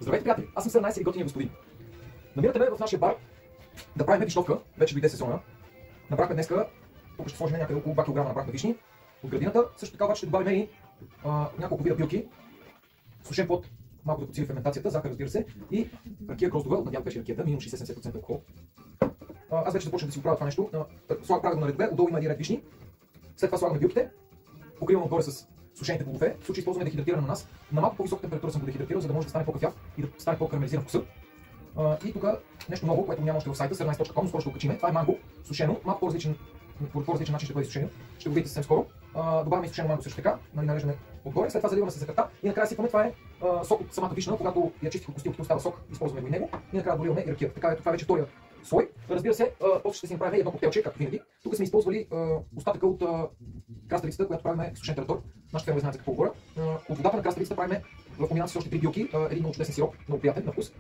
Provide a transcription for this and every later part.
Здравейте, приятели! Аз съм Сърнайс и готиния господин. Намирате ме в нашия бар да правим вишновка. Вече дойде сезона. Набрахме днеска, тук ще сложим някъде около 2 кг набрахме вишни от градината. Също така обаче ще добавим и няколко вида билки. Сушен плод, малко да подсили ферментацията, захар, разбира се, и ракия гроздова, надявам беше ракията, минимум 60-70% алкохол. Аз вече започнах да си оправя това нещо. Правя го на редове, отдолу има един ред вишни. След това слагаме билките, покривам отгоре с сушените плодове. В случай използваме дехидратиран ананас. На малко по-висока температура съм го дехидратирал, за да може да стане по-кафяв и да стане по-карамелизиран вкусът. И тук нещо ново, което няма още в сайта, sirnice.com, скоро ще го качим. Това е манго, сушено, малко по-различен начин ще бъде сушено. Ще го видите съвсем скоро. Добавяме и сушено манго също така, нареждаме отгоре, след това заливаме с захарта и накрая сипваме. Това е сок от самата вишна, когато я чистих от костилките, остава сок, използваме го и него и накрая доливаме и ракията. Така това е вече втория слой. Разбира се, после ще си направим едно коктейлче, както винаги. Тук сме използвали остатъка от краставицата, която правим сушен тератор. Нашите фермери знаят за какво говоря. От водата на краставицата правим в комбинация с още 3 билки, един много чудесен сироп, много приятен на вкус.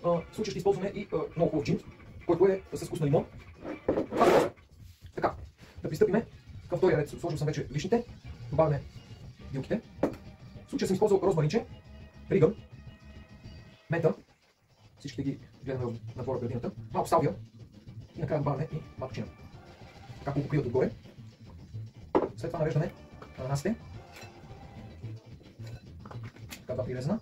В случай ще използваме и много хубав джин, който е с вкус на лимон. Така, да пристъпиме към втория ред. Сложил съм вече вишните, добавяме билките. В случая съм използвал розмаринче, ригъл, мента, всичките ги гледаме на двора градината, малко салвия и накрая добавяме и маточина. Така го покриват отгоре. След това нареждаме ананасите. Така два прирезана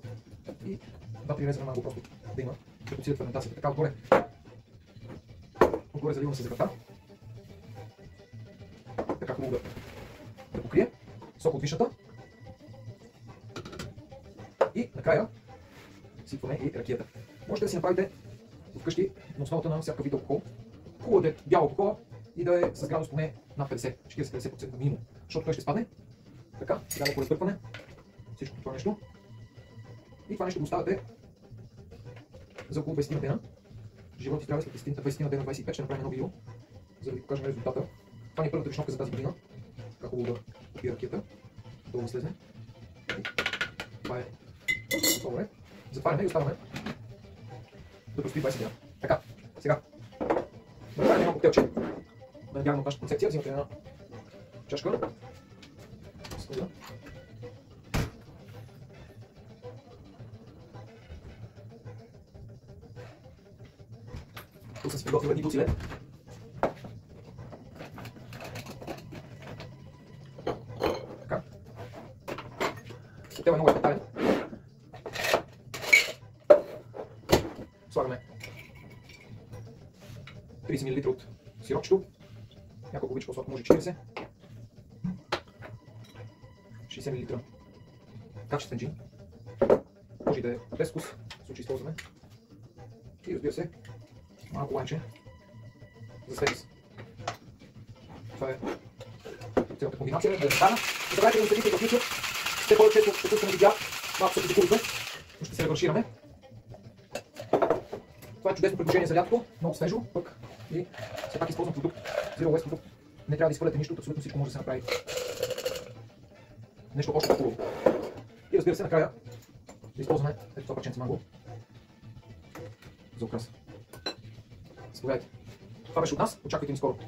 и два прирезана манго, просто да има да подсилят ферментацията. Така отгоре заливам се захарта. Така хубаво да покрие сок от вишната. И накрая сипваме и ракията. Можете да си направите вкъщи на основата на всякакъв вид алкохол. Хубаво да е бял алкохол и да е с градус поне над 40-50% минимум, защото той ще спадне. Така, сега леко разтърпване всичко това нещо. И това нещо го оставяте за около 20 дена. Живот изтрава след 20 дена, 25, ще направим едно видео, за да ви покажем резултата. Това ни е първата вишновка за тази година. Така хубаво да купи ракията, долу слезне. Това е готово. Затваряме и оставяме да простои 20 дена. Така, сега да направим едно коктейлче. Да надявам от нашата концепция, взимате една чашка. Тук съм си приготвил едни буци лед. Така. Коктейл е много епатален. Слагаме 30 мл от сиропчето. Няколко обича по-сладко, може 40. 60 мл качествен джин. Може и да е без вкус, в случай използваме. И разбира се, малко лайче за сервис. Това е цялата комбинация. Да стана. Не забравяйте да следите в YouTube. Все по-често ще пускаме видеа. Малко се критикуваме, но ще се ревършираме. Това е чудесно предложение за лятото. Много свежо, пък и все пак използвам продукт. Zero Waste продукт. Не трябва да изхвърляте нищо, абсолютно всичко може да се направи. Нещо още по-хубаво. И разбира се, накрая да използваме ето това парченце манго за украса. Заповядайте. Това беше от нас. Очаквайте ни скоро.